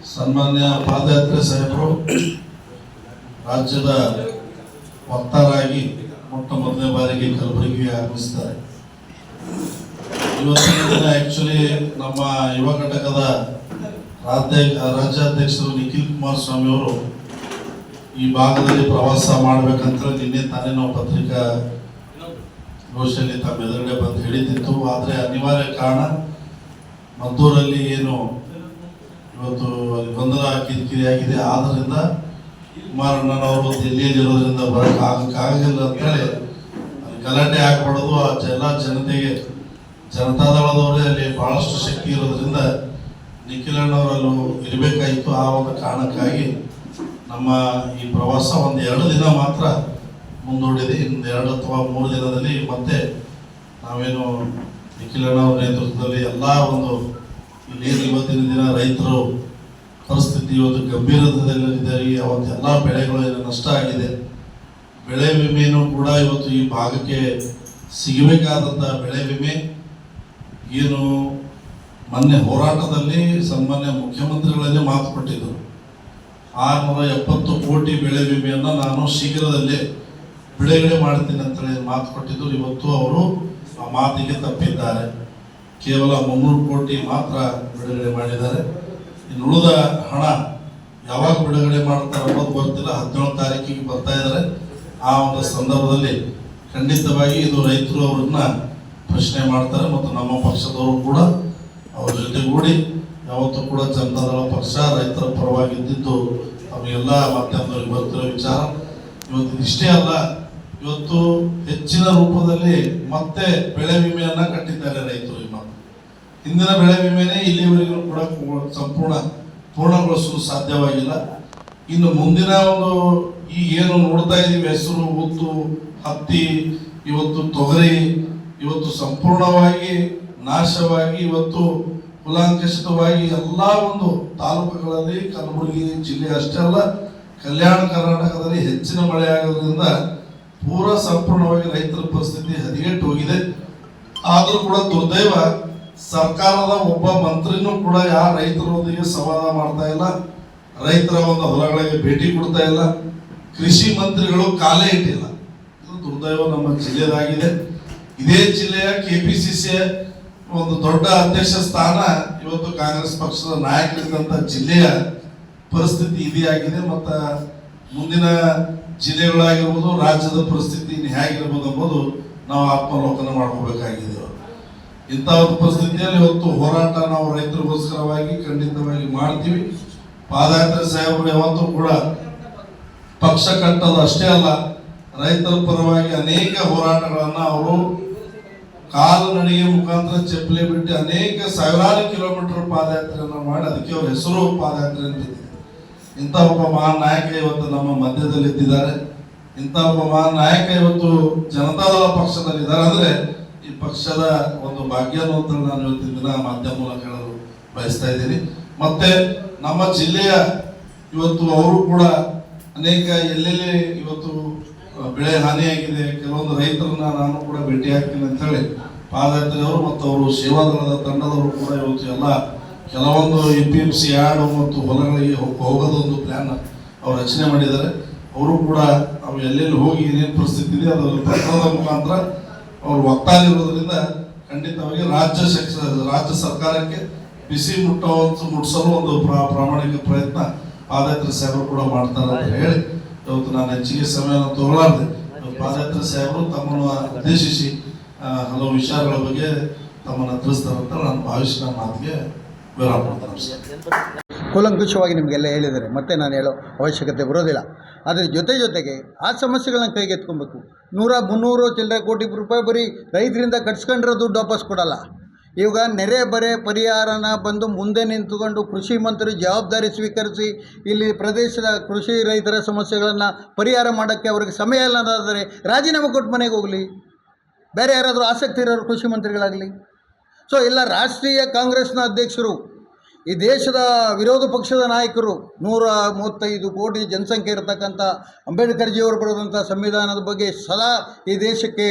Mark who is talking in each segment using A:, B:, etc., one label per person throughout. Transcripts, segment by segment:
A: ಸನ್ಮಾನ್ಯ ಪಾದಯಾತ್ರೆ ಸಾಹೇಬರು ರಾಜ್ಯದ ವಕ್ತಾರಾಗಿ ಮೊಟ್ಟ ಮೊದಲನೇ ಬಾರಿಗೆ ಕಲಬುರಗಿಗೆ ಆಗಮಿಸಿದ್ದಾರೆ. ಇವತ್ತಿನ ದಿನ ಆಕ್ಚುಲಿ ನಮ್ಮ ಯುವ ಘಟಕದ ರಾಜ್ಯಾಧ್ಯಕ್ಷರು ನಿಖಿಲ್ ಕುಮಾರಸ್ವಾಮಿ ಅವರು ಈ ಭಾಗದಲ್ಲಿ ಪ್ರವಾಸ ಮಾಡಬೇಕಂತ ನಿನ್ನೆ ತಾನೇ ನಾವು ಪತ್ರಿಕಾ ಗೋಷ್ಠಿಯಲ್ಲಿ ತಮ್ಮ ಎದುರುಗಡೆ ಬಂದು ಹೇಳಿದ್ದಿತ್ತು. ಆದರೆ ಅನಿವಾರ್ಯ ಕಾರಣ ಮದ್ದೂರಲ್ಲಿ ಏನು ಇವತ್ತು ಗೊಂದಲ ಕಿರಿಕಿರಿ ಆಗಿದೆ. ಆದ್ದರಿಂದ ಕುಮಾರಣ್ಣನವರು ದಿಲ್ಲಿಯಲ್ಲಿರೋದ್ರಿಂದ ಬರೋಕ್ಕಾಗಲಿಲ್ಲ ಅಂತೇಳಿ ಗಲಾಟೆ ಹಾಕ್ಬಾರ್ದು. ಆ ಎಲ್ಲ ಜನತೆಗೆ ಜನತಾದಳದವರೇ ಅಲ್ಲಿ ಬಹಳಷ್ಟು ಶಕ್ತಿ ಇರೋದ್ರಿಂದ ನಿಖಿಲಣ್ಣವರಲ್ಲೂ ಇರಬೇಕಾಯಿತು. ಆ ಒಂದು ಕಾರಣಕ್ಕಾಗಿ ನಮ್ಮ ಈ ಪ್ರವಾಸ ಒಂದು 2 ದಿನ ಮಾತ್ರ ಮುಂದೂಡಿದೆ. ಇನ್ನು 2 ಅಥವಾ 3 ದಿನದಲ್ಲಿ ಮತ್ತೆ ನಾವೇನು ನಿಖಿಲಣ್ಣವ್ರ ನೇತೃತ್ವದಲ್ಲಿ ಎಲ್ಲ ಒಂದು ಇಲ್ಲಿ ಇವತ್ತಿನ ದಿನ ರೈತರು ಪರಿಸ್ಥಿತಿ ಇವತ್ತು ಗಂಭೀರದಲ್ಲಿದ್ದಾರೆ. ಅವತ್ತೆಲ್ಲ ಬೆಳೆಗಳು ಏನು ನಷ್ಟ ಆಗಿದೆ. ಬೆಳೆ ವಿಮೆನೂ ಕೂಡ ಇವತ್ತು ಈ ಭಾಗಕ್ಕೆ ಸಿಗಬೇಕಾದಂಥ ಬೆಳೆ ವಿಮೆ ಏನು ಮೊನ್ನೆ ಹೋರಾಟದಲ್ಲಿ ಸನ್ಮಾನ್ಯ ಮುಖ್ಯಮಂತ್ರಿಗಳನ್ನೇ ಮಾತು ಕೊಟ್ಟಿದ್ದರು. 670 ಕೋಟಿ ಬೆಳೆ ವಿಮೆಯನ್ನು ನಾನು ಶೀಘ್ರದಲ್ಲೇ ಬಿಡುಗಡೆ ಮಾಡ್ತೀನಿ ಅಂತೇಳಿ ಮಾತು ಕೊಟ್ಟಿದ್ದರು. ಇವತ್ತು ಅವರು ಆ ಮಾತಿಗೆ ತಪ್ಪಿದ್ದಾರೆ. ಕೇವಲ 300 ಕೋಟಿ ಮಾತ್ರ ಬಿಡುಗಡೆ ಮಾಡಿದ್ದಾರೆ. ಇನ್ನು ಉಳಿದ ಹಣ ಯಾವಾಗ ಬಿಡುಗಡೆ ಮಾಡ್ತಾರೆ ಅನ್ನೋದು ಗೊತ್ತಿಲ್ಲ. 17 ತಾರೀಕಿಗೆ ಬರ್ತಾ ಇದ್ದಾರೆ. ಆ ಒಂದು ಸಂದರ್ಭದಲ್ಲಿ ಖಂಡಿತವಾಗಿ ಇದು ರೈತರು ಅವ್ರನ್ನ ಪ್ರಶ್ನೆ ಮಾಡ್ತಾರೆ ಮತ್ತು ನಮ್ಮ ಪಕ್ಷದವರು ಕೂಡ ಅವ್ರ ಜೊತೆಗೂಡಿ ಯಾವತ್ತೂ ಕೂಡ ಜನತಾದಳ ಪಕ್ಷ ರೈತರ ಪರವಾಗಿ ಇದ್ದಿದ್ದು ಅವೆಲ್ಲ ಮಾಧ್ಯಮದವ್ರಿಗೆ ಬರ್ತಿರೋ ವಿಚಾರ. ಇವತ್ತು ಇಷ್ಟೇ ಅಲ್ಲ, ಇವತ್ತು ಹೆಚ್ಚಿನ ರೂಪದಲ್ಲಿ ಮತ್ತೆ ಬೆಳೆ ವಿಮೆಯನ್ನ ಕಟ್ಟಿದ್ದಾರೆ ರೈತರು. ಹಿಂದಿನ ಬೆಳೆ ವಿಮೆನೇ ಇಲ್ಲಿವರೆಗೂ ಕೂಡ ಪೂರ್ಣಗೊಳಿಸಲು ಸಾಧ್ಯವಾಗಿಲ್ಲ. ಇನ್ನು ಮುಂದಿನ ಒಂದು ಈ ಏನು ನೋಡ್ತಾ ಇದೀವಿ, ಹೆಸರು, ಉದ್ದು, ಹತ್ತಿ, ಇವತ್ತು ತೊಗರಿ, ಇವತ್ತು ಸಂಪೂರ್ಣವಾಗಿ ನಾಶವಾಗಿ ಇವತ್ತು ಕುಲಾಂಕಷಿತವಾಗಿ ಎಲ್ಲ ಒಂದು ತಾಲೂಕುಗಳಲ್ಲಿ ಕಲಬುರಗಿ ಜಿಲ್ಲೆ ಅಷ್ಟೇ ಅಲ್ಲ ಕಲ್ಯಾಣ ಕರ್ನಾಟಕದಲ್ಲಿ ಹೆಚ್ಚಿನ ಮಳೆ ಆಗೋದ್ರಿಂದ ಪೂರಾ ಸಂಪೂರ್ಣವಾಗಿ ರೈತರ ಪರಿಸ್ಥಿತಿ ಹದಗೆಟ್ಟು ಹೋಗಿದೆ. ಆದರೂ ಕೂಡ ದುರ್ದೈವ ಸರ್ಕಾರದ ಒಬ್ಬ ಮಂತ್ರಿನೂ ಕೂಡ ಯಾರ ರೈತರೊಂದಿಗೆ ಸಂವಾದ ಮಾಡ್ತಾ ಇಲ್ಲ, ರೈತರ ಒಂದು ಹೊಲಗಳಿಗೆ ಭೇಟಿ ಕೊಡ್ತಾ ಇಲ್ಲ, ಕೃಷಿ ಮಂತ್ರಿಗಳು ಕಾಲೇ ಇಟ್ಟಿಲ್ಲ. ಇದು ದುರ್ದೈವ ನಮ್ಮ ಜಿಲ್ಲೆದಾಗಿದೆ. ಇದೇ ಜಿಲ್ಲೆಯ ಕೆಪಿಸಿಸಿ ಒಂದು ದೊಡ್ಡ ಅಧ್ಯಕ್ಷ ಸ್ಥಾನ ಇವತ್ತು ಕಾಂಗ್ರೆಸ್ ಪಕ್ಷದ ನಾಯಕರಿದ್ದಂಥ ಜಿಲ್ಲೆಯ ಪರಿಸ್ಥಿತಿ ಇದೇ ಆಗಿದೆ. ಮತ್ತು ಮುಂದಿನ ಜಿಲ್ಲೆಗಳಾಗಿರ್ಬೋದು ರಾಜ್ಯದ ಪರಿಸ್ಥಿತಿ ಹೇಗಿರ್ಬೋದು ಎಂಬುದು ನಾವು ಆತ್ಮಾವಲೋಕನ ಮಾಡ್ಕೋಬೇಕಾಗಿದೆ. ಇಂಥ ಒಂದು ಪರಿಸ್ಥಿತಿಯಲ್ಲಿ ಇವತ್ತು ಹೋರಾಟ ನಾವು ರೈತರಿಗೋಸ್ಕರವಾಗಿ ಖಂಡಿತವಾಗಿ ಮಾಡ್ತೀವಿ. ಪಾದಯಾತ್ರೆ ಸಾಹೇಬರು ಯಾವತ್ತೂ ಕೂಡ ಪಕ್ಷ ಕಟ್ಟೋದು ಅಷ್ಟೇ ಅಲ್ಲ, ರೈತರ ಪರವಾಗಿ ಅನೇಕ ಹೋರಾಟಗಳನ್ನು ಅವರು ಕಾಲು ನಡಿಗೆ ಮುಖಾಂತರ ಚಪ್ಪಲಿ ಬಿಟ್ಟು ಅನೇಕ ಸಾವಿರಾರು ಕಿಲೋಮೀಟರ್ ಪಾದಯಾತ್ರೆಯನ್ನು ಮಾಡಿ ಅದಕ್ಕೆ ಅವ್ರ ಹೆಸರು ಪಾದಯಾತ್ರೆ ಅಂತಿದೆ. ಇಂಥ ಒಬ್ಬ ಮಹಾನ್ ನಾಯಕ ಇವತ್ತು ನಮ್ಮ ಮಧ್ಯದಲ್ಲಿ ಇದ್ದಿದ್ದಾರೆ. ಇಂಥ ಒಬ್ಬ ಮಹಾನ್ ನಾಯಕ ಇವತ್ತು ಜನತಾದಳ ಪಕ್ಷದಲ್ಲಿದ್ದಾರೆ. ಅಂದ್ರೆ ಈ ಪಕ್ಷದ ಒಂದು ಭಾಗ್ಯ ಅಂತ ನಾನು ಇವತ್ತಿನ ದಿನ ಮಾಧ್ಯಮ ಮೂಲಕ ಹೇಳಲು ಬಯಸ್ತಾ ಇದ್ದೀನಿ. ಮತ್ತೆ ನಮ್ಮ ಜಿಲ್ಲೆಯ ಇವತ್ತು ಅವರು ಕೂಡ ಅನೇಕ ಎಲ್ಲೆಲ್ಲಿ ಇವತ್ತು ಬೆಳೆ ಹಾನಿಯಾಗಿದೆ, ಕೆಲವೊಂದು ರೈತರನ್ನ ನಾನು ಕೂಡ ಭೇಟಿ ಆಗ್ತೀನಿ ಅಂತ ಹೇಳಿ ಪಾದಯಾತ್ರೆಯವರು ಮತ್ತು ಅವರು ಸೇವಾದಳದ ತಂಡದವರು ಕೂಡ ಇವತ್ತು ಎಲ್ಲ ಕೆಲವೊಂದು APMC ಯಾರ್ಡ್ ಮತ್ತು ಹೊಲಗಳಿಗೆ ಹೋಗೋದೊಂದು ಪ್ಲಾನ್ ಅವ್ರು ರಚನೆ ಮಾಡಿದ್ದಾರೆ. ಅವರು ಕೂಡ ಅವು ಎಲ್ಲೆಲ್ಲಿ ಹೋಗಿ ಏನೇನು ಪರಿಸ್ಥಿತಿ ಇದೆ ಅದರ ಪತ್ರದ ಮುಖಾಂತರ ಅವರು ವಕ್ತಾರಿರೋದ್ರಿಂದ ಖಂಡಿತವಾಗಿ ರಾಜ್ಯ ಸರ್ಕಾರಕ್ಕೆ ಬಿಸಿ ಮುಟ್ಟಿಸಲು ಒಂದು ಪ್ರಾಮಾಣಿಕ ಪ್ರಯತ್ನ ಪಾದಯಾತ್ರೆ ಸಾಹೇಬರು ಕೂಡ ಮಾಡ್ತಾರೆ ಅಂತ ಹೇಳಿ ಇವತ್ತು ನಾನು ಹೆಚ್ಚಿಗೆ ಸಮಯವನ್ನು ತಗೊಳ್ಳಾರ್ದೆ ಪಾದಯಾತ್ರೆ ಸಾಹೇಬರು ತಮ್ಮನ್ನು ಉದ್ದೇಶಿಸಿ ಹಲವು ವಿಚಾರಗಳ ಬಗ್ಗೆ ತಮ್ಮನ್ನು ತಿಳಿಸ್ತಾರಂತ ನಾನು ಭಾವಿಸಿ ನನ್ನ ಮಾತಿಗೆ ವಿರಾಮ ಕೊಡ್ತೇನೆ.
B: ಕೂಲಂಕುಷವಾಗಿ ನಿಮಗೆಲ್ಲ ಹೇಳಿದ್ದಾರೆ, ಮತ್ತೆ ನಾನು ಹೇಳೋ ಅವಶ್ಯಕತೆ ಬರೋದಿಲ್ಲ. ಅದರ ಜೊತೆಗೆ ಆ ಸಮಸ್ಯೆಗಳನ್ನ ಕೈಗೆತ್ಕೊಬೇಕು. 100-300 ಚಿಲ್ಲರೆ ಕೋಟಿ ರೂಪಾಯಿ ಬರೀ ರೈತರಿಂದ ಕಟ್ಸ್ಕೊಂಡಿರೋ ದುಡ್ಡು ವಾಪಸ್ ಕೊಡಲ್ಲ. ಇವಾಗ ನೆರೆ ಬರೆ ಪರಿಹಾರನ ಬಂದು ಮುಂದೆ ನಿಂತುಕೊಂಡು ಕೃಷಿ ಮಂತ್ರಿ ಜವಾಬ್ದಾರಿ ಸ್ವೀಕರಿಸಿ ಇಲ್ಲಿ ಪ್ರದೇಶದ ಕೃಷಿ ರೈತರ ಸಮಸ್ಯೆಗಳನ್ನು ಪರಿಹಾರ ಮಾಡೋಕ್ಕೆ ಅವ್ರಿಗೆ ಸಮಯ ಇಲ್ಲ ಅನ್ನೋದಾದರೆ ರಾಜೀನಾಮೆ ಕೊಟ್ಟು ಮನೆಗೆ ಹೋಗಲಿ. ಬೇರೆ ಯಾರಾದರೂ ಆಸಕ್ತಿ ಇರೋರು ಕೃಷಿ ಮಂತ್ರಿಗಳಾಗಲಿ. ಸೊ ಎಲ್ಲ ರಾಷ್ಟ್ರೀಯ ಕಾಂಗ್ರೆಸ್ನ ಅಧ್ಯಕ್ಷರು, ಈ ದೇಶದ ವಿರೋಧ ಪಕ್ಷದ ನಾಯಕರು 135 ಕೋಟಿ ಜನಸಂಖ್ಯೆ ಇರತಕ್ಕಂಥ ಅಂಬೇಡ್ಕರ್ಜಿಯವರು ಬರೆದಂಥ ಸಂವಿಧಾನದ ಬಗ್ಗೆ ಸದಾ ಈ ದೇಶಕ್ಕೆ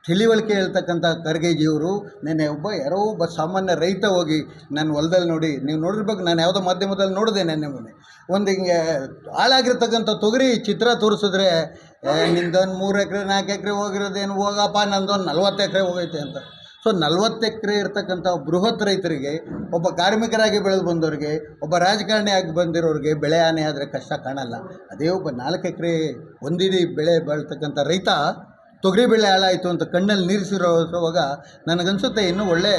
B: ತಿಳಿವಳಿಕೆ ಹೇಳ್ತಕ್ಕಂಥ ಖರ್ಗೆಜಿಯವರು ನೆನ್ನೆ ಯಾರೋ ಒಬ್ಬ ಸಾಮಾನ್ಯ ರೈತ ಹೋಗಿ ನಾನು ಹೊಲದಲ್ಲಿ ನೋಡಿ, ನೀವು ನೋಡಿರ್ಬೇಕು, ನಾನು ಯಾವುದೋ ಮಾಧ್ಯಮದಲ್ಲಿ ನೋಡಿದೆ ನೆನ್ನೆ ಮೊನ್ನೆ, ಒಂದು ಹಿಂಗೆ ಹಾಳಾಗಿರ್ತಕ್ಕಂಥ ತೊಗರಿ ಚಿತ್ರ ತೋರಿಸಿದ್ರೆ ನಿಂದೊಂದು 3 ಎಕರೆ 4 ಎಕರೆ ಹೋಗಿರೋದೇನು, ಹೋಗಪ್ಪ ನಂದೊಂದು 40 ಎಕರೆ ಹೋಗೈತೆ ಅಂತ. ಸೊ 40 ಎಕರೆ ಇರ್ತಕ್ಕಂಥ ಬೃಹತ್ ರೈತರಿಗೆ, ಒಬ್ಬ ಕಾರ್ಮಿಕರಾಗಿ ಬೆಳೆದು ಬಂದವರಿಗೆ, ಒಬ್ಬ ರಾಜಕಾರಣಿ ಆಗಿ ಬಂದಿರೋರಿಗೆ ಬೆಳೆ ಹಾನಿ ಆದರೆ ಕಷ್ಟ ಕಾಣಲ್ಲ. ಅದೇ ಒಬ್ಬ 4 ಎಕರೆ ಒಂದಿಡೀ ಬೆಳೆ ಬೆಳ್ತಕ್ಕಂಥ ರೈತ ತೊಗರಿ ಬೆಳೆ ಹಾಳಾಯಿತು ಅಂತ ಕಣ್ಣಲ್ಲಿ ನೀರಿಸಿರೋವಾಗ ನನಗನ್ಸುತ್ತೆ ಇನ್ನೂ ಒಳ್ಳೆ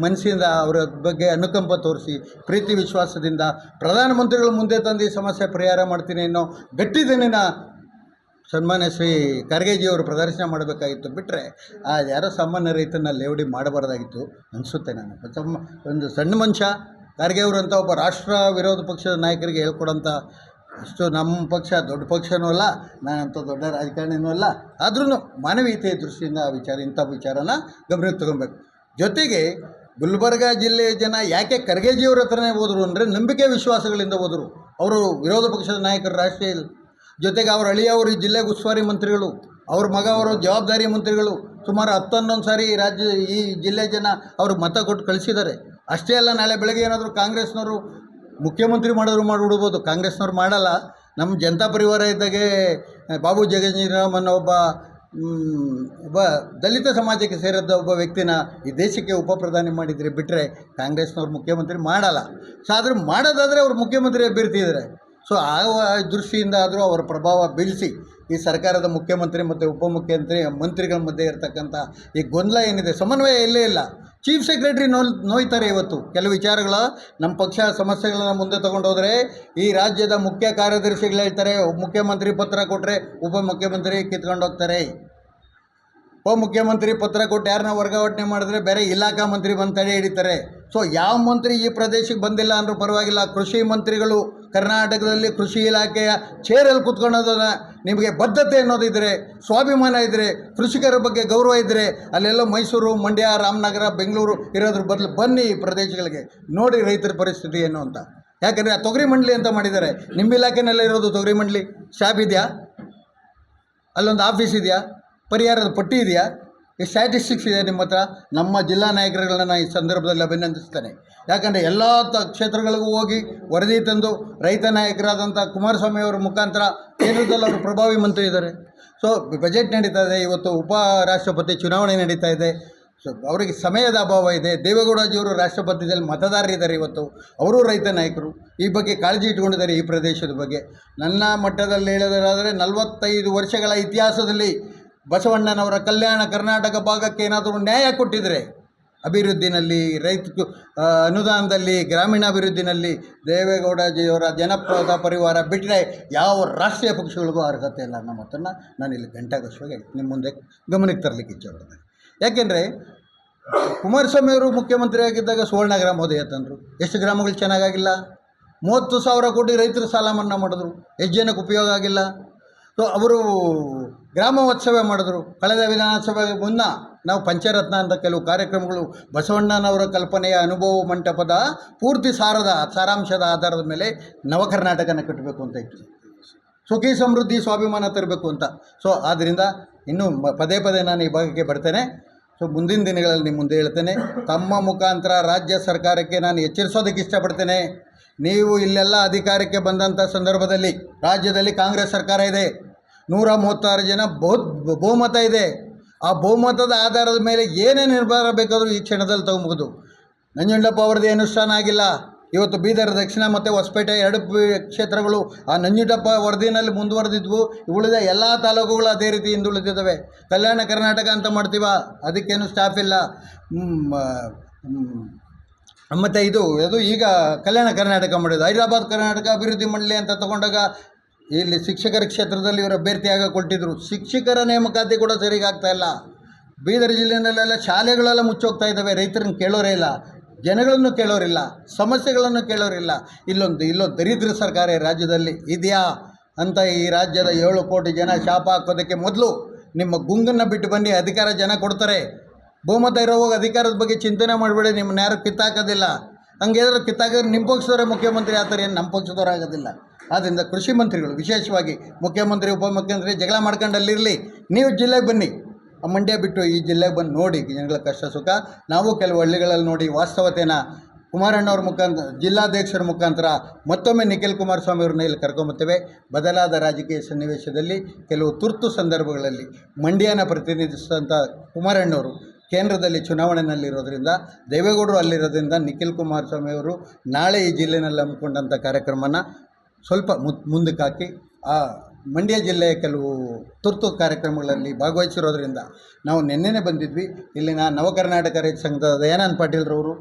B: ಮನಸ್ಸಿಂದ ಅವರ ಬಗ್ಗೆ ಅನುಕಂಪ ತೋರಿಸಿ ಪ್ರೀತಿ ವಿಶ್ವಾಸದಿಂದ ಪ್ರಧಾನಮಂತ್ರಿಗಳು ಮುಂದೆ ತಂದು ಈ ಸಮಸ್ಯೆ ಪರಿಹಾರ ಮಾಡ್ತೀನಿ ಅನ್ನೋ ಗಟ್ಟಿದನಿನ ಸನ್ಮಾನ್ಯ ಶ್ರೀ ಖರ್ಗೆಜಿಯವರು ಪ್ರದರ್ಶನ ಮಾಡಬೇಕಾಗಿತ್ತು. ಬಿಟ್ಟರೆ ಯಾರೋ ಸಾಮಾನ್ಯ ರೈತನ ಲೇವಡಿ ಮಾಡಬಾರ್ದಾಗಿತ್ತು ಅನಿಸುತ್ತೆ. ನಾನು ಒಂದು ಸಣ್ಣ ಮನುಷ್ಯ ಖರ್ಗೆಯವರು ಅಂತ ಒಬ್ಬ ರಾಷ್ಟ್ರ ವಿರೋಧ ಪಕ್ಷದ ನಾಯಕರಿಗೆ ಹೇಳ್ಕೊಡೋಂಥ ಅಷ್ಟು ನಮ್ಮ ಪಕ್ಷ ದೊಡ್ಡ ಪಕ್ಷನೂ ಅಲ್ಲ, ನಾನಂತ ದೊಡ್ಡ ರಾಜಕಾರಣಿನೂ ಅಲ್ಲ. ಆದ್ರೂ ಮಾನವೀಯತೆಯ ದೃಷ್ಟಿಯಿಂದ ಇಂಥ ವಿಚಾರನ ಗಮನಕ್ಕೆ ತಗೊಬೇಕು. ಜೊತೆಗೆ ಗುಲ್ಬರ್ಗ ಜಿಲ್ಲೆಯ ಜನ ಯಾಕೆ ಖರ್ಗೆಜಿಯವ್ರ ಹತ್ರನೇ ಹೋದರು ಅಂದರೆ ನಂಬಿಕೆ ವಿಶ್ವಾಸಗಳಿಂದ ಹೋದರು. ಅವರು ವಿರೋಧ ಪಕ್ಷದ ನಾಯಕರು, ರಾಷ್ಟ್ರೀಯ ಜೊತೆಗೆ ಅವ್ರ ಅಳಿಯವರು ಈ ಜಿಲ್ಲೆಗೆ ಉಸ್ತುವಾರಿ ಮಂತ್ರಿಗಳು, ಅವ್ರ ಮಗ ಅವರು ಜವಾಬ್ದಾರಿ ಮಂತ್ರಿಗಳು. ಸುಮಾರು 10-11 ಸಾರಿ ಈ ಜಿಲ್ಲೆ ಜನ ಅವ್ರಿಗೆ ಮತ ಕೊಟ್ಟು ಕಳಿಸಿದ್ದಾರೆ. ಅಷ್ಟೇ ಅಲ್ಲ, ನಾಳೆ ಬೆಳಗ್ಗೆ ಏನಾದರೂ ಕಾಂಗ್ರೆಸ್ನವರು ಮುಖ್ಯಮಂತ್ರಿ ಮಾಡಿಬಿಡ್ಬೋದು. ಕಾಂಗ್ರೆಸ್ನವ್ರು ಮಾಡಲ್ಲ. ನಮ್ಮ ಜನತಾ ಪರಿವಾರ ಇದ್ದಾಗೆ ಬಾಬು ಜಗಜೀರಾಮ್ ಅನ್ನೋ ಒಬ್ಬ ದಲಿತ ಸಮಾಜಕ್ಕೆ ಸೇರಿದ ಒಬ್ಬ ವ್ಯಕ್ತಿನ ಈ ದೇಶಕ್ಕೆ ಉಪಪ್ರಧಾನಿ ಮಾಡಿದರೆ ಬಿಟ್ಟರೆ ಕಾಂಗ್ರೆಸ್ನವ್ರು ಮುಖ್ಯಮಂತ್ರಿ ಮಾಡಲ್ಲ. ಸೊ ಆದರೂ ಮಾಡೋದಾದರೆ ಅವ್ರು ಮುಖ್ಯಮಂತ್ರಿ ಅಭ್ಯರ್ಥಿ ಇದ್ದಾರೆ. ಸೊ ಆ ದೃಷ್ಟಿಯಿಂದ ಆದರೂ ಅವರ ಪ್ರಭಾವ ಬೀಳಿಸಿ ಈ ಸರ್ಕಾರದ ಮುಖ್ಯಮಂತ್ರಿ ಮತ್ತು ಉಪಮುಖ್ಯಮಂತ್ರಿ ಮಂತ್ರಿಗಳ ಮಧ್ಯೆ ಇರತಕ್ಕಂಥ ಈ ಗೊಂದಲ ಏನಿದೆ, ಸಮನ್ವಯ ಎಲ್ಲೇ ಇಲ್ಲ. ಚೀಫ್ ಸೆಕ್ರೆಟರಿ ನೋಯ್ತಾರೆ. ಇವತ್ತು ಕೆಲವು ವಿಚಾರಗಳು ನಮ್ಮ ಪಕ್ಷ ಸಮಸ್ಯೆಗಳನ್ನು ಮುಂದೆ ತೊಗೊಂಡೋದ್ರೆ ಈ ರಾಜ್ಯದ ಮುಖ್ಯ ಕಾರ್ಯದರ್ಶಿಗಳು ಹೇಳ್ತಾರೆ, ಮುಖ್ಯಮಂತ್ರಿ ಪತ್ರ ಕೊಟ್ಟರೆ ಉಪಮುಖ್ಯಮಂತ್ರಿ ಕಿತ್ಕೊಂಡು ಹೋಗ್ತಾರೆ. ಉಪಮುಖ್ಯಮಂತ್ರಿ ಪತ್ರ ಕೊಟ್ಟು ಯಾರನ್ನ ವರ್ಗಾವಣೆ ಮಾಡಿದ್ರೆ ಬೇರೆ ಇಲಾಖಾ ಮಂತ್ರಿ ಬಂದು ತಡೆ ಹಿಡಿತಾರೆ. ಸೊ ಯಾವ ಮಂತ್ರಿ ಈ ಪ್ರದೇಶಕ್ಕೆ ಬಂದಿಲ್ಲ ಅಂದರೂ ಪರವಾಗಿಲ್ಲ, ಕೃಷಿ ಮಂತ್ರಿಗಳು ಕರ್ನಾಟಕದಲ್ಲಿ ಕೃಷಿ ಇಲಾಖೆಯ ಚೇರಲ್ಲಿ ಕೂತ್ಕೊಳ್ಳೋದನ್ನ ನಿಮಗೆ ಬದ್ಧತೆ ಅನ್ನೋದಿದ್ದರೆ, ಸ್ವಾಭಿಮಾನ ಇದ್ದರೆ, ಕೃಷಿಕರ ಬಗ್ಗೆ ಗೌರವ ಇದ್ದರೆ ಅಲ್ಲೆಲ್ಲೋ ಮೈಸೂರು, ಮಂಡ್ಯ, ರಾಮನಗರ, ಬೆಂಗಳೂರು ಇರೋದ್ರ ಬದಲು ಬನ್ನಿ ಈ ಪ್ರದೇಶಗಳಿಗೆ, ನೋಡಿ ರೈತರ ಪರಿಸ್ಥಿತಿ ಏನು ಅಂತ. ಯಾಕಂದರೆ ಆ ತೊಗರಿ ಮಂಡಳಿ ಅಂತ ಮಾಡಿದ್ದಾರೆ. ನಿಮ್ಮ ಇಲಾಖೆನಲ್ಲೇ ಇರೋದು ತೊಗರಿ ಮಂಡಳಿ. ಸ್ಟಾಫ್ ಇದೆಯಾ? ಅಲ್ಲೊಂದು ಆಫೀಸ್ ಇದೆಯಾ? ಪರಿಹಾರದ ಪಟ್ಟಿ ಇದೆಯಾ? ಈ ಸ್ಟ್ಯಾಟಿಸ್ಟಿಕ್ಸ್ ಇದೆ ನಿಮ್ಮ ಹತ್ರ? ನಮ್ಮ ಜಿಲ್ಲಾ ನಾಯಕರುಗಳನ್ನ ಈ ಸಂದರ್ಭದಲ್ಲಿ ಅಭಿನಂದಿಸ್ತೇನೆ. ಯಾಕಂದರೆ ಎಲ್ಲ ಕ್ಷೇತ್ರಗಳಿಗೂ ಹೋಗಿ ವರದಿ ತಂದು ರೈತ ನಾಯಕರಾದಂಥ ಕುಮಾರಸ್ವಾಮಿ ಅವರ ಮುಖಾಂತರ ಕೇಂದ್ರದಲ್ಲಿ ಅವರು ಪ್ರಭಾವಿ ಮಂತ್ರಿ ಇದ್ದಾರೆ. ಸೊ ಬಜೆಟ್ ನಡೀತಾ ಇದೆ, ಇವತ್ತು ಉಪರಾಷ್ಟ್ರಪತಿ ಚುನಾವಣೆ ನಡೀತಾ ಇದೆ. ಸೊ ಅವರಿಗೆ ಸಮಯದ ಅಭಾವ ಇದೆ. ದೇವೇಗೌಡಜಿಯವರು ರಾಷ್ಟ್ರಪತಿಯಲ್ಲಿ ಮತದಾರರಿದ್ದಾರೆ. ಇವತ್ತು ಅವರು ರೈತ ನಾಯಕರು, ಈ ಬಗ್ಗೆ ಕಾಳಜಿ ಇಟ್ಕೊಂಡಿದ್ದಾರೆ ಈ ಪ್ರದೇಶದ ಬಗ್ಗೆ. ನನ್ನ ಮಟ್ಟದಲ್ಲಿ ಹೇಳೋದಾದರೆ 45 ವರ್ಷಗಳ ಇತಿಹಾಸದಲ್ಲಿ ಬಸವಣ್ಣನವರ ಕಲ್ಯಾಣ ಕರ್ನಾಟಕ ಭಾಗಕ್ಕೆ ಏನಾದರೂ ನ್ಯಾಯ ಕೊಟ್ಟಿದ್ದರೆ ಅಭಿವೃದ್ಧಿನಲ್ಲಿ, ರೈತ ಅನುದಾನದಲ್ಲಿ, ಗ್ರಾಮೀಣಾಭಿವೃದ್ಧಿನಲ್ಲಿ ದೇವೇಗೌಡಜಿಯವರ ಜನಪದ ಪರಿವಾರ ಬಿಟ್ಟರೆ ಯಾವ ರಾಷ್ಟ್ರೀಯ ಪಕ್ಷಗಳಿಗೂ ಅರ್ಹತೆ ಇಲ್ಲ ಅನ್ನೋ ಮಾತನ್ನು ನಾನಿಲ್ಲಿ ಘಂಟಾಘೋಷವಾಗಿ ನಿಮ್ಮ ಮುಂದೆ ಗಮನಕ್ಕೆ ತರಲಿಕ್ಕೆ ಇಚ್ಛೆಪಡ್ತೇನೆ. ಯಾಕೆಂದರೆ ಕುಮಾರಸ್ವಾಮಿ ಅವರು ಮುಖ್ಯಮಂತ್ರಿ ಆಗಿದ್ದಾಗ ಸುವರ್ಣ ಗ್ರಾಮೋದಯ ತಂದರು. ಎಷ್ಟು ಗ್ರಾಮಗಳು ಚೆನ್ನಾಗಾಗಿಲ್ಲ? 30,000 ಕೋಟಿ ರೈತರು ಸಾಲ ಮನ್ನಾ ಮಾಡಿದ್ರು. ಎಷ್ಟು ಜನಕ್ಕೆ ಉಪಯೋಗ ಆಗಿಲ್ಲ? ಸೊ ಅವರು ಗ್ರಾಮೋತ್ಸವ ಮಾಡಿದ್ರು. ಕಳೆದ ವಿಧಾನಸಭೆಗೆ ಮುನ್ನ ನಾವು ಪಂಚರತ್ನ ಅಂತ ಕೆಲವು ಕಾರ್ಯಕ್ರಮಗಳು ಬಸವಣ್ಣನವರ ಕಲ್ಪನೆಯ ಅನುಭವ ಮಂಟಪದ ಪೂರ್ತಿ ಸಾರಾಂಶದ ಆಧಾರದ ಮೇಲೆ ನವಕರ್ನಾಟಕನ ಕಟ್ಟಬೇಕು ಅಂತ ಇತ್ತು. ಸುಖಿ ಸಮೃದ್ಧಿ ಸ್ವಾಭಿಮಾನ ತರಬೇಕು ಅಂತ. ಸೊ ಆದ್ದರಿಂದ ಇನ್ನೂ ಪದೇ ಪದೇ ನಾನು ಈ ಭಾಗಕ್ಕೆ ಬರ್ತೇನೆ. ಸೊ ಮುಂದಿನ ದಿನಗಳಲ್ಲಿ ನಿಮ್ಮ ಮುಂದೆ ಹೇಳ್ತೇನೆ. ತಮ್ಮ ಮುಖಾಂತರ ರಾಜ್ಯ ಸರ್ಕಾರಕ್ಕೆ ನಾನು ಎಚ್ಚರಿಸೋದಕ್ಕೆ ಇಷ್ಟಪಡ್ತೇನೆ. ನೀವು ಇಲ್ಲೆಲ್ಲ ಅಧಿಕಾರಕ್ಕೆ ಬಂದಂಥ ಸಂದರ್ಭದಲ್ಲಿ ರಾಜ್ಯದಲ್ಲಿ ಕಾಂಗ್ರೆಸ್ ಸರ್ಕಾರ ಇದೆ, 136 ಜನ ಬಹುಮತ ಇದೆ. ಆ ಬಹುಮತದ ಆಧಾರದ ಮೇಲೆ ಏನೇ ನಿರ್ಧಾರ ಬೇಕಾದರೂ ಈ ಕ್ಷಣದಲ್ಲಿ ತಗೊಬಹುದು. ನಂಜುಂಡಪ್ಪ ವರದಿ ಅನುಷ್ಠಾನ ಆಗಿಲ್ಲ. ಇವತ್ತು ಬೀದರ್ ದಕ್ಷಿಣ ಮತ್ತು ಹೊಸಪೇಟೆ 2 ಕ್ಷೇತ್ರಗಳು ಆ ನಂಜುಂಡಪ್ಪ ವರದಿನಲ್ಲಿ ಮುಂದುವರೆದಿದ್ವು. ಉಳಿದ ಎಲ್ಲ ತಾಲೂಕುಗಳು ಅದೇ ರೀತಿ ಹಿಂದುಳಿದಿದ್ದಾವೆ. ಕಲ್ಯಾಣ ಕರ್ನಾಟಕ ಅಂತ ಮಾಡ್ತೀವ, ಅದಕ್ಕೇನು ಸ್ಟಾಫ್ ಇಲ್ಲ. ಮತ್ತು ಇದು ಈಗ ಕಲ್ಯಾಣ ಕರ್ನಾಟಕ ಮಾಡಿದ್ದು, ಹೈದರಾಬಾದ್ ಕರ್ನಾಟಕ ಅಭಿವೃದ್ಧಿ ಮಂಡಳಿ ಅಂತ ತಗೊಂಡಾಗ ಇಲ್ಲಿ ಶಿಕ್ಷಕರ ಕ್ಷೇತ್ರದಲ್ಲಿ ಇವರು ಅಭ್ಯರ್ಥಿಯಾಗ ಕೊಟ್ಟಿದ್ದರು. ಶಿಕ್ಷಕರ ನೇಮಕಾತಿ ಕೂಡ ಸರಿಗಾಗ್ತಾ ಇಲ್ಲ. ಬೀದರ್ ಜಿಲ್ಲೆಯಲ್ಲೆಲ್ಲ ಶಾಲೆಗಳೆಲ್ಲ ಮುಚ್ಚೋಗ್ತಾ ಇದ್ದಾವೆ. ರೈತರನ್ನು ಕೇಳೋರೇ ಇಲ್ಲ, ಜನಗಳನ್ನು ಕೇಳೋರಿಲ್ಲ, ಸಮಸ್ಯೆಗಳನ್ನು ಕೇಳೋರಿಲ್ಲ. ಇಲ್ಲೊಂದು ದರಿದ್ರ ಸರ್ಕಾರ ಈ ರಾಜ್ಯದಲ್ಲಿ ಇದೆಯಾ ಅಂತ ಈ ರಾಜ್ಯದ 7 ಕೋಟಿ ಜನ ಶಾಪ ಹಾಕೋದಕ್ಕೆ ಮೊದಲು ನಿಮ್ಮ ಗುಂಗನ್ನು ಬಿಟ್ಟು ಬನ್ನಿ. ಅಧಿಕಾರ ಜನ ಕೊಡ್ತಾರೆ. ಬಹುಮತ ಇರೋವಾಗ ಅಧಿಕಾರದ ಬಗ್ಗೆ ಚಿಂತನೆ ಮಾಡಬೇಡಿ. ನಿಮ್ಮನ್ನ ಯಾರು ಕಿತ್ತಾಕೋದಿಲ್ಲ. ಹಂಗೇನಾದ್ರು ಕಿತ್ತಾಕಿದ್ರೆ ನಿಮ್ಮ ಪಕ್ಷದವರೇ ಮುಖ್ಯಮಂತ್ರಿ ಆಗ್ತಾರೆ, ಏನು ನಮ್ಮ ಪಕ್ಷದವ್ರು ಆಗೋದಿಲ್ಲ. ಆದ್ದರಿಂದ ಕೃಷಿ ಮಂತ್ರಿಗಳು ವಿಶೇಷವಾಗಿ ಮುಖ್ಯಮಂತ್ರಿ ಉಪಮುಖ್ಯಮಂತ್ರಿ ಜಗಳ ಮಾಡ್ಕೊಂಡು ಅಲ್ಲಿರಲಿ. ನೀವು ಜಿಲ್ಲೆಗೆ ಬನ್ನಿ, ಮಂಡ್ಯ ಬಿಟ್ಟು ಈ ಜಿಲ್ಲೆಗೆ ಬಂದು ನೋಡಿ ಜನಗಳ ಕಷ್ಟ ಸುಖ. ನಾವು ಕೆಲವು ಹಳ್ಳಿಗಳಲ್ಲಿ ನೋಡಿ ವಾಸ್ತವತೆನ ಕುಮಾರಣ್ಣವ್ರ ಮುಖಾಂತರ, ಜಿಲ್ಲಾಧ್ಯಕ್ಷರ ಮುಖಾಂತರ ಮತ್ತೊಮ್ಮೆ ನಿಖಿಲ್ ಕುಮಾರಸ್ವಾಮಿ ಅವ್ರನ್ನ ಇಲ್ಲಿ ಕರ್ಕೊಂಬರ್ತೇವೆ. ಬದಲಾದ ರಾಜಕೀಯ ಸನ್ನಿವೇಶದಲ್ಲಿ ಕೆಲವು ತುರ್ತು ಸಂದರ್ಭಗಳಲ್ಲಿ ಮಂಡ್ಯನ ಪ್ರತಿನಿಧಿಸಿದಂಥ ಕುಮಾರಣ್ಣವರು ಕೇಂದ್ರದಲ್ಲಿ ಚುನಾವಣೆಯಲ್ಲಿರೋದ್ರಿಂದ, ದೇವೇಗೌಡರು ಅಲ್ಲಿರೋದ್ರಿಂದ ನಿಖಿಲ್ ಕುಮಾರಸ್ವಾಮಿ ಅವರು ನಾಳೆ ಈ ಜಿಲ್ಲೆಯಲ್ಲಿ ಹಮ್ಮಿಕೊಂಡಂಥ ಕಾರ್ಯಕ್ರಮನ ಸ್ವಲ್ಪ ಮುಂದಕ್ಕೆ ಹಾಕಿ ಆ ಮಂಡ್ಯ ಜಿಲ್ಲೆಯ ಕೆಲವು ತುರ್ತು ಕಾರ್ಯಕ್ರಮಗಳಲ್ಲಿ ಭಾಗವಹಿಸಿರೋದ್ರಿಂದ ನಾವು ನಿನ್ನೆನೇ ಬಂದಿದ್ವಿ. ಇಲ್ಲಿನ ನವಕರ್ನಾಟಕ ರೈತ ಸಂಘದ ದಯಾನಂದ ಪಾಟೀಲ್ರವರು